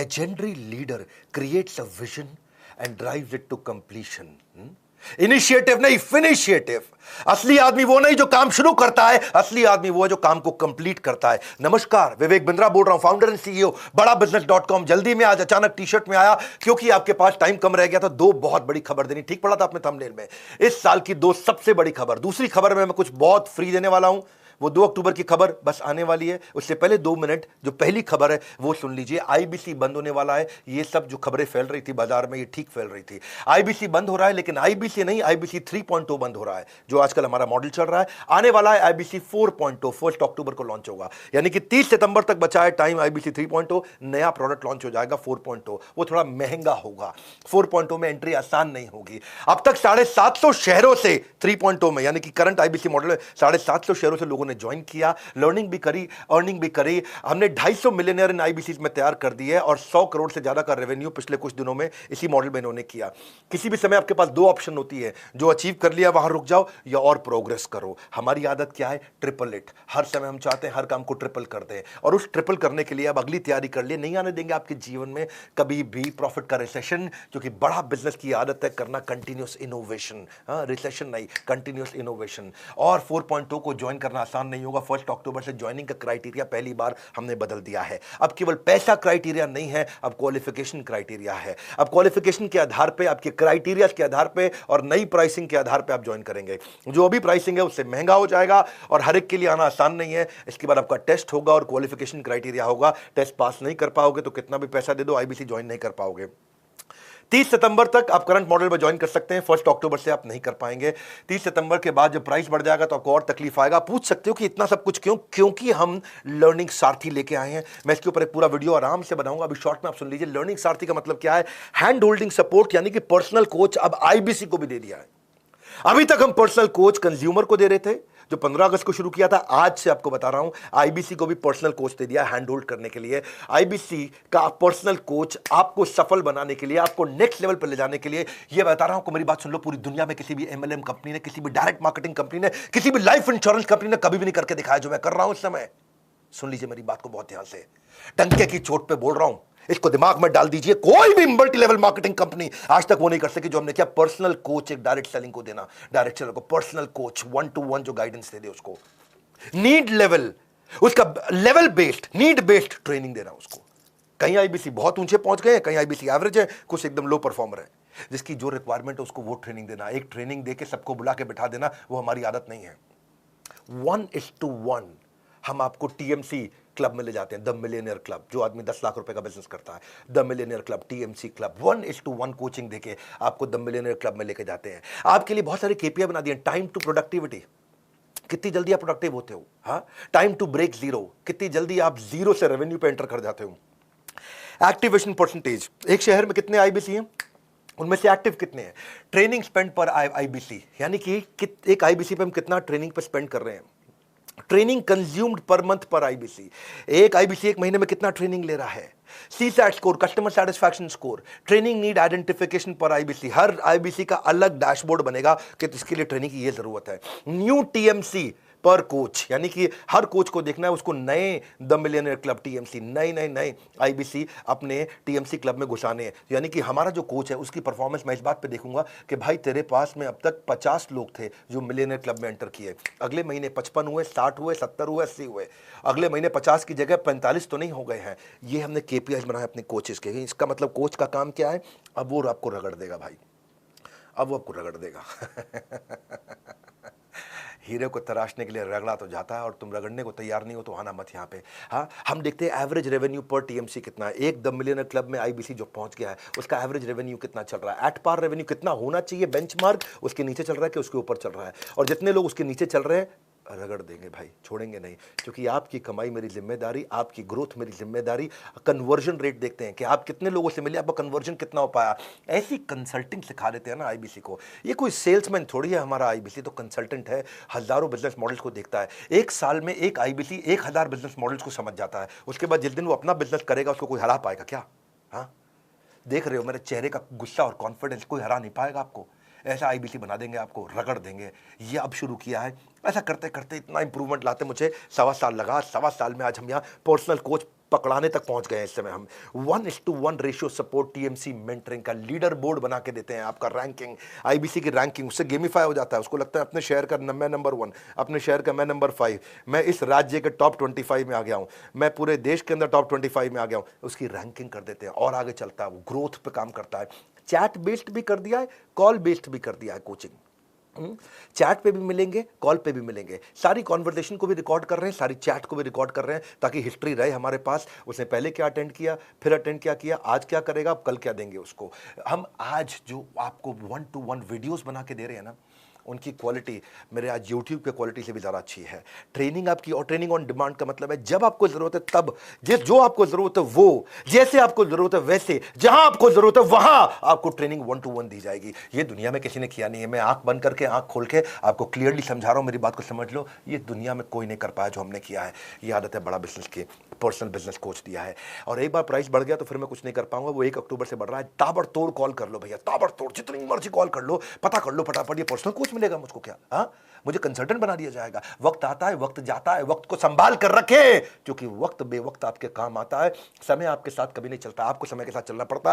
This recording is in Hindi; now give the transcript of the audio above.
legendary leader creates a vision and drives it to completion. Initiative नहीं, फिनिशिएटिव. असली आदमी वो नहीं जो काम शुरू करता है, असली आदमी वो है जो काम को कंप्लीट करता है. नमस्कार, विवेक बिंद्रा बोल रहा हूं, फाउंडर एंड सीईओ बड़ा बिजनेस.com. जल्दी में आज अचानक टी शर्ट में आया क्योंकि आपके पास टाइम कम रह गया था. दो बहुत बड़ी खबर देनी. ठीक पड़ा था आपने थंबनेल में. इस साल की दो सबसे बड़ी खबर. दूसरी खबर में मैं कुछ बहुत फ्री देने वाला हूं. वो 2 अक्टूबर की खबर बस आने वाली है. उससे पहले 2 मिनट जो पहली खबर है वो सुन लीजिए. आईबीसी बंद होने वाला है. ये सब जो खबरें फैल रही थी बाजार में, ये ठीक फैल रही थी. आईबीसी बंद हो रहा है, लेकिन आईबीसी नहीं, आईबीसी 3.0 बंद हो रहा है, जो आजकल हमारा मॉडल चल रहा है. आने वाला है आईबीसी 4.0. 1 अक्टूबर को लॉन्च होगा, यानी कि 30 सितंबर तक बचा है टाइम. आईबीसी 3.0 नया प्रोडक्ट लॉन्च हो जाएगा. 4.0 वो थोड़ा महंगा होगा. 4.0 में एंट्री आसान नहीं होगी. अब तक 750 शहरों से 3.0 में, यानी कि करंट आईबीसी मॉडल में 750 शहरों से लोगों ने ज्वाइन किया. लर्निंग भी करी, अर्निंग भी करी. हमने 250 मिलियनियर इन आईबीसी में तैयार कर दिए और 100 करोड़ से ज्यादा का रेवेन्यू पिछले कुछ दिनों में इसी मॉडल में इन्होंने किया. किसी भी समय आपके पास 2 ऑप्शन होती है. जो अचीव कर लिया वहां रुक जाओ या और प्रोग्रेस करो. हमारी आदत क्या है? Triple it. हर समय हम चाहते हैं हर काम को ट्रिपल कर दें, और उस ट्रिपल करने के लिए अब अगली तैयारी कर लिए. नहीं आने देंगे आपके जीवन में कभी भी प्रॉफिट का रिसेशन, क्योंकि बड़ा बिजनेस की आदत है करना कंटिन्यूअस इनोवेशन. रिसेशन नहीं, कंटिन्यूअस इनोवेशन. और 4.0 को ज्वाइन करना आसान नहीं होगा. 1 अक्टूबर से ज्वाइनिंग का क्राइटेरिया पहली बार हमने बदल दिया है. अब केवल पैसा क्राइटेरिया नहीं है, अब क्वालिफिकेशन क्राइटेरिया है. अब क्वालिफिकेशन के आधार पे, आपके क्राइटेरिया के आधार पे और नई प्राइसिंग के आधार पे आप ज्वाइन करेंगे. जो अभी प्राइसिंग है उससे महंगा हो जाएगा और हर एक के लिए आना आसान नहीं है. इसके बाद आपका टेस्ट होगा और क्वालिफिकेशन क्राइटेरिया होगा. टेस्ट पास नहीं कर पाओगे तो कितना भी पैसा दे दो आईबीसी ज्वाइन नहीं कर पाओगे. 30 सितंबर तक आप करंट मॉडल में ज्वाइन कर सकते हैं. 1 अक्टूबर से आप नहीं कर पाएंगे. 30 सितंबर के बाद जब प्राइस बढ़ जाएगा तो आपको और तकलीफ आएगा. पूछ सकते हो कि इतना सब कुछ क्यों? क्योंकि हम लर्निंग सारथी लेके आए हैं. मैं इसके ऊपर एक पूरा वीडियो आराम से बनाऊंगा. अभी शॉर्ट में आप सुन लीजिए. लर्निंग सारथी का मतलब क्या है? हैंड होल्डिंग सपोर्ट, यानी कि पर्सनल कोच अब आईबीसी को भी दे दिया है. अभी तक हम पर्सनल कोच कंज्यूमर को दे रहे थे, जो 15 अगस्त को शुरू किया था. आज से आपको बता रहा हूं, आईबीसी को भी पर्सनल कोच दे दिया हैंड होल्ड करने के लिए. आईबीसी का पर्सनल कोच आपको सफल बनाने के लिए, आपको नेक्स्ट लेवल पर ले जाने के लिए. ये बता रहा हूं, मेरी बात सुन लो. पूरी दुनिया में किसी भी एमएलएम कंपनी ने, किसी भी डायरेक्ट मार्केटिंग कंपनी ने, किसी भी लाइफ इंश्योरेंस कंपनी ने कभी भी नहीं करके दिखाया जो मैं कर रहा हूं इस समय. सुन लीजिए मेरी बात को बहुत ध्यान से. डंके की चोट पे बोल रहा हूं, इसको दिमाग में डाल दीजिए. कोई भी मल्टी लेवल मार्केटिंग कंपनी आज तक वो नहीं कर सकी जो हमने किया. पर्सनल कोच, एक डायरेक्ट सेलिंग को देना, डायरेक्ट सेलर को पर्सनल कोच 1-to-1 जो गाइडेंस दे दे उसको. नीड लेवल, उसका level based, need based training देना उसको. कहीं आईबीसी बहुत ऊंचे पहुंच गए, कहीं आईबीसी एवरेज है, कुछ एकदम लो परफॉर्मर है. जिसकी जो रिक्वायरमेंट है उसको वो ट्रेनिंग देना. एक ट्रेनिंग देके सबको बुला के बिठा देना, वो हमारी आदत नहीं है. 1:1 हम आपको टीएमसी क्लब में ले जाते हैं. द मिलियनियर क्लब, जो आदमी 10 लाख रुपए का बिजनेस करता है, the millionaire club, TMC club. 1:1 coaching देके आपको द मिलियनियर क्लब में लेके जाते हैं. आपके लिए बहुत सारे केपीआई बना दिए. टाइम टू प्रोडक्टिविटी, कितनी जल्दी आप प्रोडक्टिव होते हो. हाँ, टाइम टू ब्रेक जीरो, कितनी जल्दी आप जीरो से रेवेन्यू पे एंटर कर जाते हो. एक्टिवेशन परसेंटेज, एक शहर में कितने आईबीसी हैं, उनमें से एक्टिव कितने हैं. ट्रेनिंग स्पेंड पर आईबीसी, यानी कि एक आईबीसी पे हम कितना ट्रेनिंग पे स्पेंड कर रहे हैं. ट्रेनिंग कंज्यूम्ड पर मंथ पर आईबीसी, एक आईबीसी एक महीने में कितना ट्रेनिंग ले रहा है. CSAT score, customer satisfaction score, training need identification पर आईबीसी. हर आईबीसी का अलग डैशबोर्ड बनेगा कि इसके लिए ट्रेनिंग की ये जरूरत है. न्यू टीएमसी पर कोच, यानी कि हर कोच को देखना है उसको नए द मिलियनियर क्लब टीएमसी, नए आईबीसी अपने टीएमसी क्लब में घुसाने हैं. यानी कि हमारा जो कोच है उसकी परफॉर्मेंस मैं इस बात पे देखूंगा कि भाई तेरे पास में अब तक 50 लोग थे जो मिलियनियर क्लब में एंटर किए. अगले महीने 55 हुए, 60 हुए, 70 हुए, 80 हुए. अगले महीने 50 की जगह 45 तो नहीं हो गए हैं. ये हमने केपीआई बनाया अपने कोचेस के. इसका मतलब कोच का काम क्या है? अब वो आपको रगड़ देगा भाई, अब वो आपको रगड़ देगा. हीरे को तराशने के लिए रगड़ा तो जाता है और तुम रगड़ने को तैयार नहीं हो तो आना मत यहाँ पे. हाँ, हम देखते हैं एवरेज रेवेन्यू पर टीएमसी कितना है. एक द मिलियनर क्लब में आईबीसी जो पहुंच गया है उसका एवरेज रेवेन्यू कितना चल रहा है. एट पार रेवेन्यू कितना होना चाहिए बेंचमार्क, उसके नीचे चल रहा है कि उसके ऊपर चल रहा है. और जितने लोग उसके नीचे चल रहे हैं रगड़ देंगे भाई, छोड़ेंगे नहीं. क्योंकि आपकी कमाई मेरी जिम्मेदारी, आपकी ग्रोथ मेरी जिम्मेदारी. कन्वर्जन रेट देखते हैं कि आप कितने लोगों से मिले, आपका कन्वर्जन कितना हो पाया. ऐसी कंसल्टिंग सिखा देते हैं ना आईबीसी को. ये कोई सेल्समैन थोड़ी है हमारा आईबीसी, तो कंसल्टेंट है. हजारों बिजनेस मॉडल्स को देखता है. एक साल में एक आईबीसी 1000 बिजनेस मॉडल्स को समझ जाता है. उसके बाद जिस दिन वो अपना बिजनेस करेगा उसको कोई हरा पाएगा क्या? हाँ, देख रहे हो मेरे चेहरे का गुस्सा और कॉन्फिडेंस, कोई हरा नहीं पाएगा आपको. ऐसा आईबीसी बना देंगे आपको, रगड़ देंगे. ये अब शुरू किया है. ऐसा करते करते इतना इंप्रूवमेंट लाते मुझे 1.25 साल लगा. 1.25 साल में आज हम यहाँ पर्सनल कोच पकड़ाने तक पहुंच गए हैं इस समय हम। 1:1 रेशियो सपोर्ट टीएमसी मेंटरिंग का लीडर बोर्ड बना के देते हैं, आपका रैंकिंग, आईबीसी की रैंकिंग उससे गेमिफाई हो जाता है। उसको लगता है अपने शहर का मैं नंबर 1, अपने शहर का मैं नंबर 5, मैं इस राज्य के टॉप 25 में आ गया हूं, मैं पूरे देश के अंदर टॉप 25 में आ गया हूं, उसकी रैंकिंग कर देते हैं और आगे चलता है, वो ग्रोथ पे काम करता है। चैट बेस्ड भी कर दिया है, कॉल बेस्ड भी कर दिया है कोचिंग। चैट पे भी मिलेंगे, कॉल पे भी मिलेंगे, सारी कॉन्वर्सेशन को भी रिकॉर्ड कर रहे हैं, सारी चैट को भी रिकॉर्ड कर रहे हैं, ताकि हिस्ट्री रहे हमारे पास, उसने पहले क्या अटेंड किया, फिर अटेंड क्या किया, आज क्या करेगा, अब कल क्या देंगे उसको। हम आज जो आपको 1-to-1 वीडियोस बना के दे रहे हैं ना, उनकी क्वालिटी मेरे आज यूट्यूब के क्वालिटी से भी ज़्यादा अच्छी है। ट्रेनिंग आपकी, और ट्रेनिंग ऑन डिमांड का मतलब है जब आपको ज़रूरत है तब, जो आपको ज़रूरत है वो, जैसे आपको ज़रूरत है वैसे, जहां आपको ज़रूरत है वहां आपको ट्रेनिंग 1-to-1 दी जाएगी। ये दुनिया में किसी ने किया नहीं है। मैं आंख बंद करके, आंख खोल के आपको क्लियरली समझा रहा हूं, मेरी बात को समझ लो। ये दुनिया में कोई नहीं कर पाया जो हमने किया है। ये आदत है बड़ा बिजनेस की, पर्सनल बिजनेस कोच दिया है। और एक बार प्राइस बढ़ गया तो फिर मैं कुछ नहीं कर पाऊंगा। वो 1 अक्टूबर से बढ़ रहा है। ताबड़तोड़ कॉल कर लो भैया, ताबड़तोड़, जितनी मर्जी कॉल कर लो, पता कर लो फटाफट, ये पर्सनल कोच मिलेगा मुझको क्या? हाँ, मुझे कंसल्टेंट बना दिया जाएगा। वक्त आता है, वक्त जाता है, वक्त को संभाल कर रखे, क्योंकि वक्त बेवक्त आपके काम आता है। समय आपके साथ कभी नहीं चलता, आपको समय के साथ चलना पड़ता है।